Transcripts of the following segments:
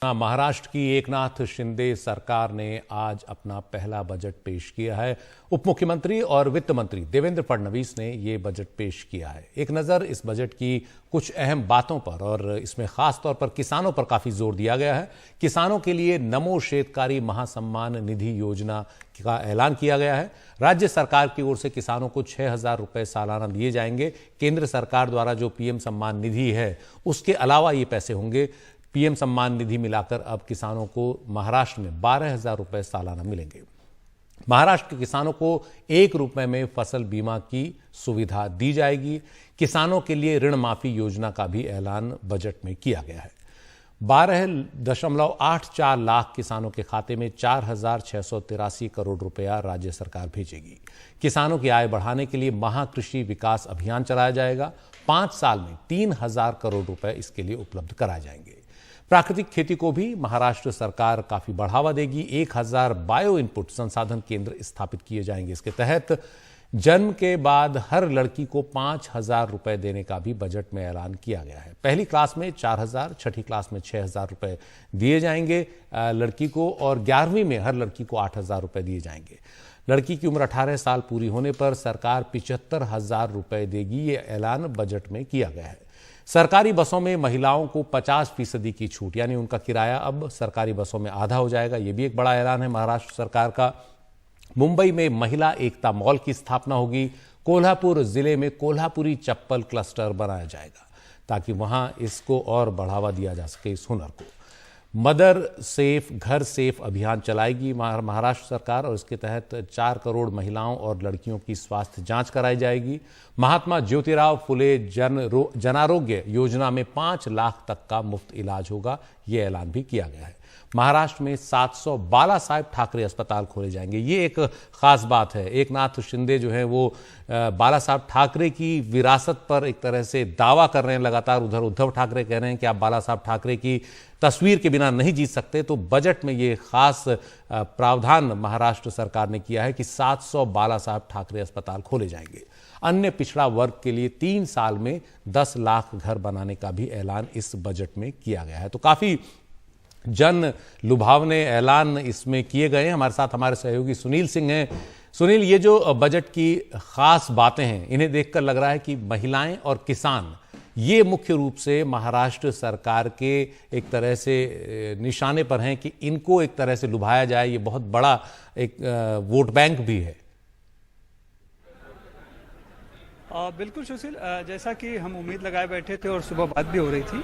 महाराष्ट्र की एकनाथ शिंदे सरकार ने आज अपना पहला बजट पेश किया है। उप मुख्यमंत्री और वित्त मंत्री देवेंद्र फडणवीस ने ये बजट पेश किया है। एक नज़र इस बजट की कुछ अहम बातों पर, और इसमें खास तौर पर किसानों पर काफ़ी जोर दिया गया है। किसानों के लिए नमो शेतकारी महासम्मान निधि योजना का ऐलान किया गया है। राज्य सरकार की ओर से किसानों को 6,000 रुपये सालाना दिए जाएंगे। केंद्र सरकार द्वारा जो पीएम सम्मान निधि है उसके अलावा ये पैसे होंगे। पीएम सम्मान निधि मिलाकर अब किसानों को महाराष्ट्र में 12,000 रुपये सालाना मिलेंगे। महाराष्ट्र के किसानों को 1 रुपये में फसल बीमा की सुविधा दी जाएगी। किसानों के लिए ऋण माफी योजना का भी ऐलान बजट में किया गया है। 12.84 लाख किसानों के खाते में 4,683 करोड़ रुपया राज्य सरकार भेजेगी। किसानों की आय बढ़ाने के लिए महाकृषि विकास अभियान चलाया जाएगा। 5 साल में 3,000 करोड़ रुपए इसके लिए उपलब्ध कराए जाएंगे। प्राकृतिक खेती को भी महाराष्ट्र सरकार काफी बढ़ावा देगी। 1,000 बायो इनपुट संसाधन केंद्र स्थापित किए जाएंगे। इसके तहत जन्म के बाद हर लड़की को 5,000 रुपए देने का भी बजट में ऐलान किया गया है। पहली क्लास में 4,000, छठी क्लास में 6,000 रुपए दिए जाएंगे लड़की को, और 11वीं में हर लड़की को 8,000 रुपए दिए जाएंगे। लड़की की उम्र 18 साल पूरी होने पर सरकार 75,000 रुपए देगी। ये ऐलान बजट में किया गया है। सरकारी बसों में महिलाओं को 50% की छूट, यानी उनका किराया अब सरकारी बसों में आधा हो जाएगा। यह भी एक बड़ा ऐलान है महाराष्ट्र सरकार का। मुंबई में महिला एकता मॉल की स्थापना होगी। कोल्हापुर जिले में कोल्हापुरी चप्पल क्लस्टर बनाया जाएगा ताकि वहां इसको और बढ़ावा दिया जा सके, इस हुनर को। मदर सेफ घर सेफ अभियान चलाएगी महाराष्ट्र सरकार, और इसके तहत 4 करोड़ महिलाओं और लड़कियों की स्वास्थ्य जांच कराई जाएगी। महात्मा ज्योतिराव फुले जनारोग्य योजना में 5 लाख तक का मुफ्त इलाज होगा। यह ऐलान भी किया गया है। महाराष्ट्र में 700 बाला साहेब ठाकरे अस्पताल खोले जाएंगे। ये एक खास बात है। एकनाथ शिंदे जो है वो बाला साहब ठाकरे की विरासत पर एक तरह से दावा कर रहे हैं लगातार। उधर उद्धव ठाकरे कह रहे हैं कि आप बाला साहब ठाकरे की तस्वीर के बिना नहीं जीत सकते। तो बजट में ये खास प्रावधान महाराष्ट्र सरकार ने किया है कि 700 बाला साहब ठाकरे अस्पताल खोले जाएंगे। अन्य पिछड़ा वर्ग के लिए 3 साल में 10 लाख घर बनाने का भी ऐलान इस बजट में किया गया है। तो काफी जन लुभावने ऐलान इसमें किए गए हैं। हमारे साथ हमारे सहयोगी सुनील सिंह हैं। सुनील, ये जो बजट की खास बातें हैं, इन्हें देखकर लग रहा है कि महिलाएं और किसान ये मुख्य रूप से महाराष्ट्र सरकार के एक तरह से निशाने पर हैं कि इनको एक तरह से लुभाया जाए। ये बहुत बड़ा एक वोट बैंक भी है। बिल्कुल सुशील, जैसा कि हम उम्मीद लगाए बैठे थे और सुबह बात भी हो रही थी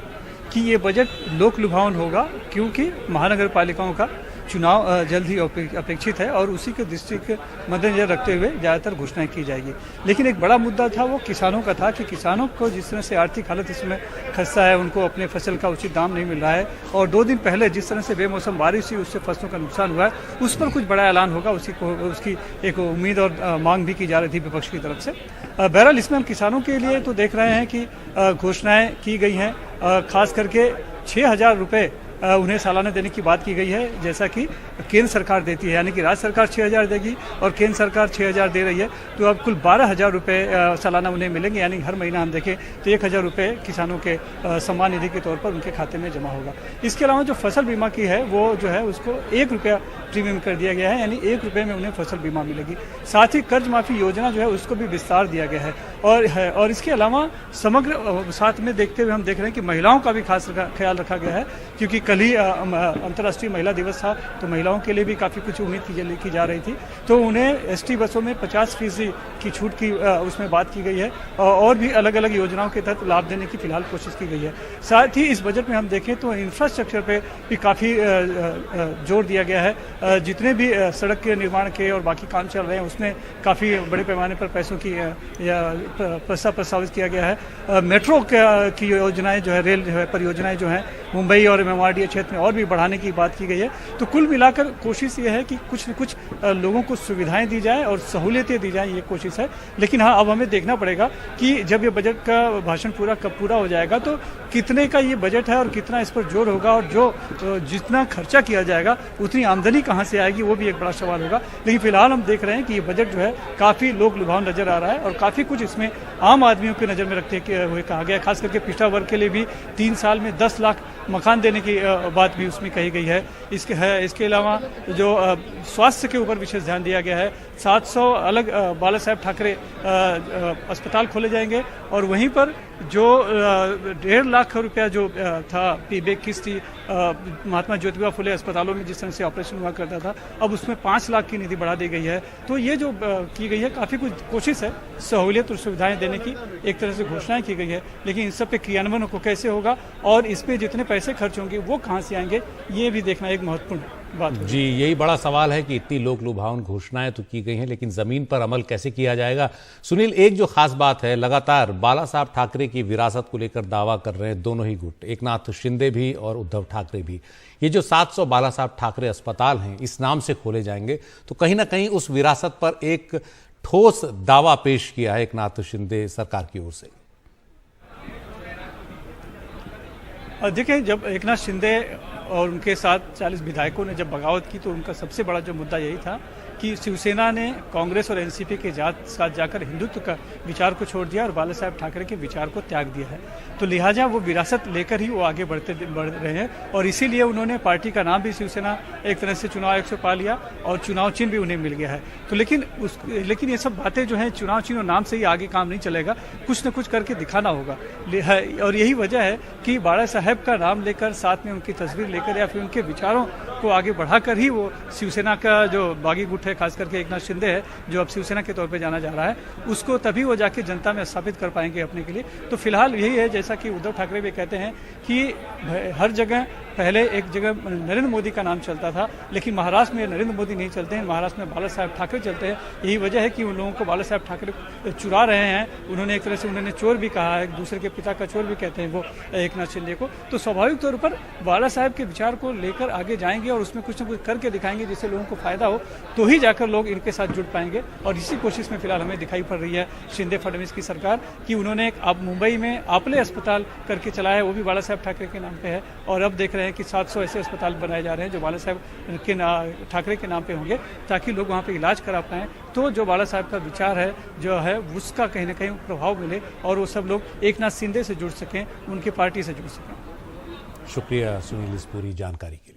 कि ये बजट लोक लुभावन होगा, क्योंकि महानगर पालिकाओं का चुनाव जल्द ही अपेक्षित है और उसी के दृष्टि के मद्देनजर रखते हुए ज़्यादातर घोषणाएं की जाएगी। लेकिन एक बड़ा मुद्दा था वो किसानों का था कि किसानों को जिस तरह से आर्थिक हालत इसमें खस्ता है, उनको अपने फसल का उचित दाम नहीं मिल रहा है, और 2 दिन पहले जिस तरह से बेमौसम बारिश हुई उससे फसलों का नुकसान हुआ है, उस पर कुछ बड़ा ऐलान होगा। उसकी एक उम्मीद और मांग भी की जा रही थी विपक्ष की तरफ से। बहरहाल इसमें हम किसानों के लिए तो देख रहे हैं कि घोषणाएं की गई हैं। खास करके 6,000 रुपये उन्हें सालाना देने की बात की गई है, जैसा कि केंद्र सरकार देती है। यानी कि राज्य सरकार 6,000 देगी और केंद्र सरकार 6,000 दे रही है, तो अब कुल 12,000 रुपये सालाना उन्हें मिलेंगे। यानी हर महीना हम देखें तो 1,000 रुपये किसानों के सम्मान निधि के तौर पर उनके खाते में जमा होगा। इसके अलावा जो फसल बीमा की है वो जो है उसको 1 रुपया प्रीमियम कर दिया गया है, यानी 1 रुपये में उन्हें फसल बीमा मिलेगी। साथ ही कर्ज माफी योजना जो है उसको भी विस्तार दिया गया है। और इसके अलावा समग्र साथ में देखते हुए हम देख रहे हैं कि महिलाओं का भी खास ख्याल रखा गया है, क्योंकि कल ही अंतर्राष्ट्रीय महिला दिवस था, तो महिलाओं के लिए भी काफ़ी कुछ उम्मीद की जा रही थी। तो उन्हें एसटी बसों में 50% की छूट की उसमें बात की गई है, और भी अलग अलग योजनाओं के तहत लाभ देने की फिलहाल कोशिश की गई है। साथ ही इस बजट में हम देखें तो इंफ्रास्ट्रक्चर पे भी काफ़ी जोर दिया गया है। जितने भी सड़क के निर्माण के और बाकी काम चल रहे हैं उसमें काफ़ी बड़े पैमाने पर पैसों की प्रस्तावित किया गया है। मेट्रो की योजनाएं जो है, रेल जो है परियोजनाएं जो हैं मुंबई और मेवाड़ी क्षेत्र में और भी बढ़ाने की बात की गई है। तो कुल मिलाकर कोशिश ये है कि कुछ न कुछ लोगों को सुविधाएं दी जाएं और सहूलियतें दी जाएं, ये कोशिश है। लेकिन हाँ, अब हमें देखना पड़ेगा कि जब ये बजट का भाषण कब पूरा हो जाएगा तो कितने का ये बजट है और कितना इस पर जोर होगा, और जो जितना खर्चा किया जाएगा उतनी आमदनी कहाँ से आएगी, वो भी एक बड़ा सवाल होगा। लेकिन फिलहाल हम देख रहे हैं कि ये बजट जो है काफ़ी लोक लुभावन नजर आ रहा है, और काफ़ी कुछ इसमें आम आदमियों के नज़र में रखते हुए कहा गया है। खास करके पिछड़ा वर्ग के लिए भी 3 साल में 10 लाख मकान देने की बात भी उसमें कही गई है। इसके अलावा जो स्वास्थ्य के ऊपर विशेष ध्यान दिया गया है। 700 अलग बाला साहेब ठाकरे अस्पताल खोले जाएंगे और वहीं पर जो 1.5 लाख रुपया जो था पीबैक किस्त थी महात्मा ज्योतिबा फुले अस्पतालों में जिस तरह से ऑपरेशन हुआ करता था, अब उसमें 5 लाख की निधि बढ़ा दी गई है। तो ये जो की गई है काफ़ी कुछ कोशिश है सहूलियत और सुविधाएं देने की, एक तरह से घोषणाएं की गई है, लेकिन इन सब पे क्रियान्वयन को कैसे होगा और इस पे जितने पैसे खर्च होंगे वो कहाँ से आएंगे, ये भी देखना एक महत्वपूर्ण बात है। जी, यही बड़ा सवाल है कि इतनी लोक लुभावन घोषणाएं तो की गई हैं, लेकिन जमीन पर अमल कैसे किया जाएगा। सुनील, एक जो खास बात है, लगातार बाला साहब ठाकरे की विरासत को लेकर दावा कर रहे हैं दोनों ही गुट, एकनाथ शिंदे भी और उद्धव ठाकरे भी। ये जो 700 बाला साहब ठाकरे अस्पताल हैं, इस नाम से खोले जाएंगे, तो कहीं ना कहीं उस विरासत पर एक ठोस दावा पेश किया है एकनाथ शिंदे सरकार की ओर से। देखिए, जब एकनाथ शिंदे और उनके साथ 40 विधायकों ने जब बगावत की तो उनका सबसे बड़ा जो मुद्दा यही था कि शिवसेना ने कांग्रेस और एनसीपी के साथ जाकर हिंदुत्व का विचार को छोड़ दिया और बाला साहब ठाकरे के विचार को त्याग दिया है। तो लिहाजा वो विरासत लेकर ही वो आगे बढ़ रहे हैं और इसीलिए उन्होंने पार्टी का नाम भी शिवसेना एक तरह से चुनाव आयोग से पा लिया और चुनाव चिन्ह भी उन्हें मिल गया है। तो लेकिन ये सब बातें जो हैं, चुनाव चिन्ह और नाम से ही आगे काम नहीं चलेगा, कुछ न कुछ करके दिखाना होगा। और यही वजह है कि बाला साहब का नाम लेकर, साथ में उनकी तस्वीर लेकर या फिर उनके विचारों को आगे बढ़ाकर ही वो शिवसेना का जो बागी गुट है, खास करके एकनाथ शिंदे है जो अब शिवसेना के तौर पे जाना जा रहा है, उसको तभी वो जाके जनता में स्थापित कर पाएंगे अपने के लिए। तो फिलहाल यही है, जैसा कि उद्धव ठाकरे भी कहते हैं कि हर जगह पहले एक जगह नरेंद्र मोदी का नाम चलता था, लेकिन महाराष्ट्र में नरेंद्र मोदी नहीं चलते हैं, महाराष्ट्र में बाला साहब ठाकरे चलते हैं। यही वजह है कि उन लोगों को बाला साहब ठाकरे चुरा रहे हैं। उन्होंने एक तरह से उन्होंने चोर भी कहा है, दूसरे के पिता का चोर भी कहते हैं वो एकनाथ शिंदे को। तो स्वाभाविक तौर पर बाला साहब के विचार को लेकर आगे जाएंगे और उसमें कुछ न कुछ करके दिखाएंगे जिससे लोगों को फायदा हो, तो ही जाकर लोग इनके साथ जुड़ पाएंगे। और इसी कोशिश में फिलहाल हमें दिखाई पड़ रही है शिंदे फडणवीस की सरकार कि उन्होंने अब मुंबई में आपले अस्पताल करके चलाया है, वो भी बाला साहब ठाकरे के नाम पे है। और अब देख रहे हैं कि 700 ऐसे अस्पताल बनाए जा रहे हैं जो बाला साहब के ठाकरे के नाम पे होंगे, ताकि लोग वहाँ पे इलाज करा पाएं। तो जो बाला साहब का विचार है जो है उसका कहीं ना कहीं प्रभाव मिले और वो सब लोग एकनाथ शिंदे से जुड़ सकें, उनकी पार्टी से जुड़ सकें। शुक्रिया सुनील इस पूरी जानकारी के लिए।